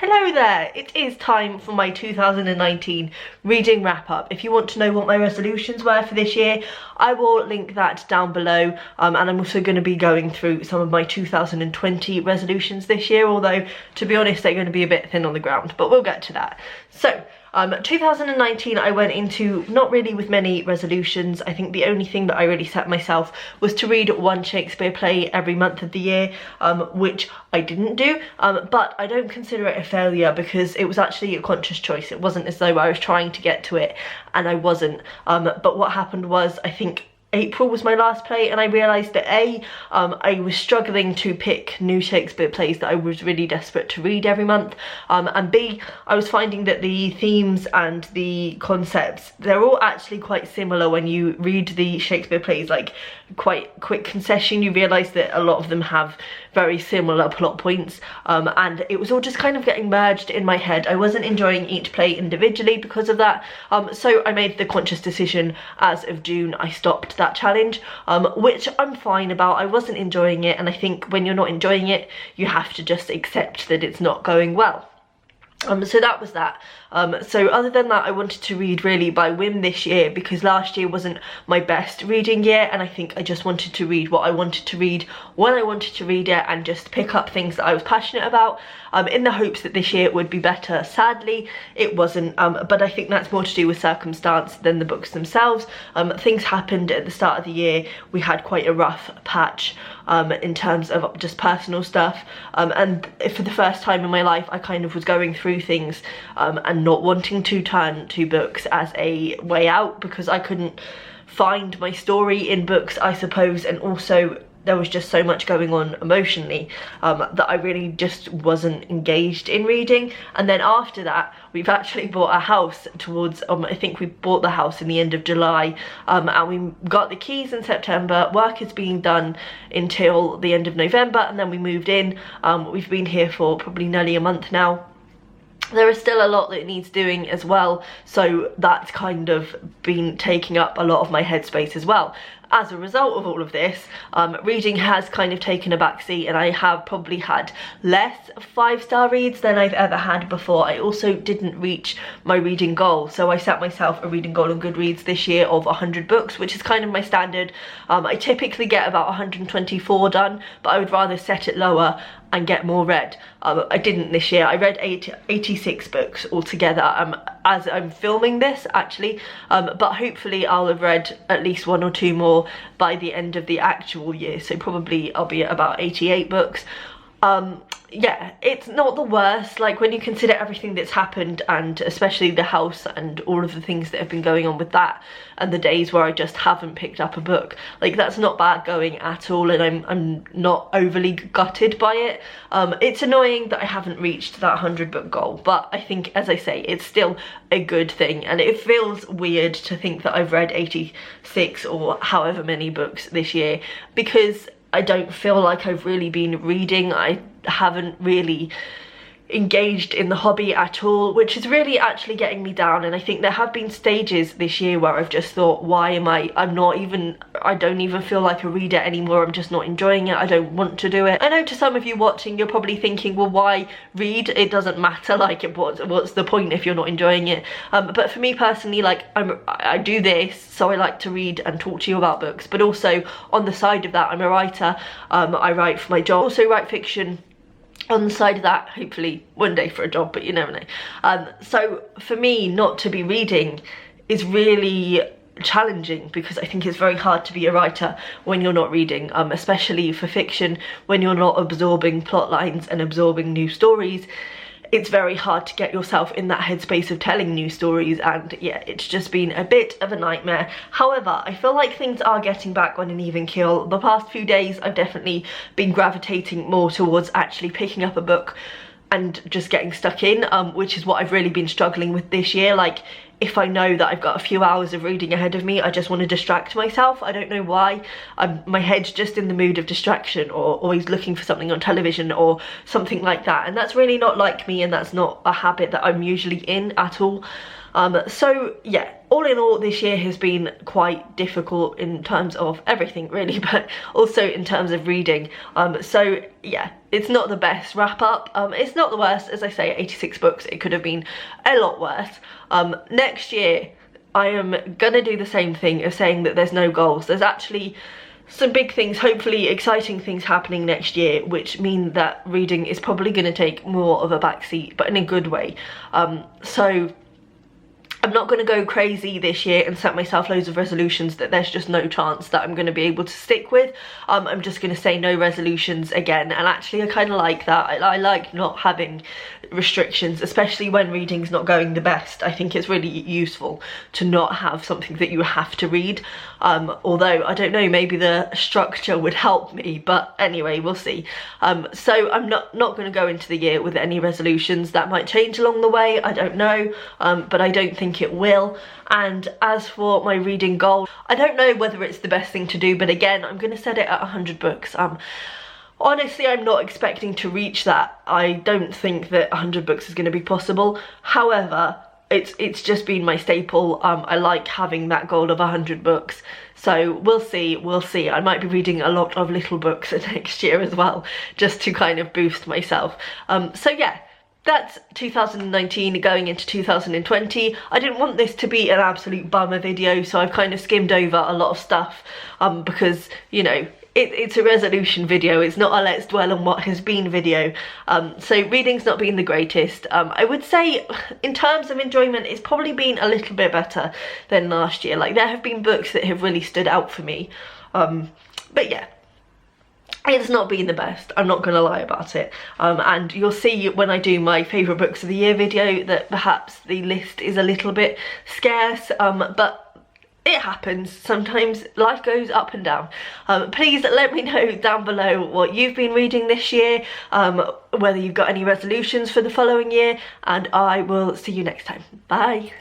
Hello there, it is time for my 2019 reading wrap up. If you want to know what my resolutions were for this year, I will link that down below, and I'm also going to be going through some of my 2020 resolutions this year, although to be honest they're going to be a bit thin on the ground, but we'll get to that. So 2019 I went into not really with many resolutions. I think the only thing that I really set myself was to read one Shakespeare play every month of the year, which I didn't do, but I don't consider it a failure because it was actually a conscious choice. It wasn't as though I was trying to get to it and I wasn't, but what happened was I think April was my last play, and I realised that I was struggling to pick new Shakespeare plays that I was really desperate to read every month, and B, I was finding that the themes and the concepts, they're all actually quite similar when you read the Shakespeare plays. Like, quite quick concession, you realise that a lot of them have very similar plot points, and it was all just kind of getting merged in my head. I wasn't enjoying each play individually because of that, so I made the conscious decision as of June I stopped that challenge, which I'm fine about. I wasn't enjoying it, and I think when you're not enjoying it you have to just accept that it's not going well. So that was that. So other than that, I wanted to read really by whim this year because last year wasn't my best reading year, and I think I just wanted to read what I wanted to read when I wanted to read it and just pick up things that I was passionate about, in the hopes that this year it would be better. Sadly it wasn't, but I think that's more to do with circumstance than the books themselves. Things happened at the start of the year. We had quite a rough patch in terms of just personal stuff, and for the first time in my life I kind of was going through things and not wanting to turn to books as a way out because I couldn't find my story in books, I suppose, and also there was just so much going on emotionally that I really just wasn't engaged in reading. And then after that we've actually bought a house towards, I think we bought the house in the end of July, and we got the keys in September. Work is being done until the end of November, and then we moved in. We've been here for probably nearly a month now. There is still a lot that needs doing as well, so that's kind of been taking up a lot of my headspace as well. As a result of all of this, reading has kind of taken a backseat, and I have probably had less 5-star reads than I've ever had before. I also didn't reach my reading goal, so I set myself a reading goal on Goodreads this year of 100 books, which is kind of my standard. I typically get about 124 done, but I would rather set it lower and get more read. I didn't this year. I read 86 books altogether as I'm filming this actually, but hopefully I'll have read at least 1 or 2 more by the end of the actual year, so probably I'll be at about 88 books. Yeah, it's not the worst, like when you consider everything that's happened, and especially the house and all of the things that have been going on with that, and the days where I just haven't picked up a book. Like, that's not bad going at all, and I'm not overly gutted by it. It's annoying that I haven't reached that 100 book goal, but I think, as I say, it's still a good thing, and it feels weird to think that I've read 86 or however many books this year, because I don't feel like I've really been reading. I haven't really engaged in the hobby at all, which is really actually getting me down. And I think there have been stages this year where I've just thought, why am I don't even feel like a reader anymore. I'm just not enjoying it. I don't want to do it. I know to some of you watching, you're probably thinking, well, why read? It doesn't matter, like what's the point if you're not enjoying it? But for me personally, like I do this, so I like to read and talk to you about books, but also on the side of that I'm a writer. I write for my job, also write fiction on the side of that, hopefully one day for a job, but you never know. So for me, not to be reading is really challenging because I think it's very hard to be a writer when you're not reading, especially for fiction, when you're not absorbing plot lines and absorbing new stories. It's very hard to get yourself in that headspace of telling new stories, and yeah, it's just been a bit of a nightmare. However, I feel like things are getting back on an even keel. The past few days I've definitely been gravitating more towards actually picking up a book and just getting stuck in, which is what I've really been struggling with this year. Like, if I know that I've got a few hours of reading ahead of me, I just want to distract myself. I don't know why. My head's just in the mood of distraction, or always looking for something on television or something like that, and that's really not like me, and that's not a habit that I'm usually in at all. So yeah, all in all, this year has been quite difficult in terms of everything really, but also in terms of reading. So yeah, it's not the best wrap up. It's not the worst, as I say, 86 books. It could have been a lot worse. Next year, I am gonna do the same thing of saying that there's no goals. There's actually some big things, hopefully exciting things happening next year, which mean that reading is probably going to take more of a backseat, but in a good way. So I'm not going to go crazy this year and set myself loads of resolutions that there's just no chance that I'm going to be able to stick with. I'm just going to say no resolutions again, and actually I kind of like that. I like not having restrictions, especially when reading's not going the best. I think it's really useful to not have something that you have to read, although I don't know, maybe the structure would help me, but anyway, we'll see. So I'm not going to go into the year with any resolutions. That might change along the way, I don't know, but I don't think it will. And as for my reading goal, I don't know whether it's the best thing to do, but again, I'm going to set it at 100 books. Honestly, I'm not expecting to reach that. I don't think that 100 books is going to be possible. However, it's just been my staple. I like having that goal of 100 books. So we'll see, we'll see. I might be reading a lot of little books next year as well, just to kind of boost myself. So yeah, that's 2019 going into 2020. I didn't want this to be an absolute bummer video, so I've kind of skimmed over a lot of stuff, because, you know, it's a resolution video, it's not a let's dwell on what has been video. So reading's not been the greatest. I would say in terms of enjoyment, it's probably been a little bit better than last year. Like, there have been books that have really stood out for me. But yeah, it's not been the best, I'm not gonna lie about it. And you'll see when I do my favourite books of the year video that perhaps the list is a little bit scarce, but it happens. Sometimes life goes up and down. Please let me know down below what you've been reading this year, whether you've got any resolutions for the following year, and I will see you next time. Bye.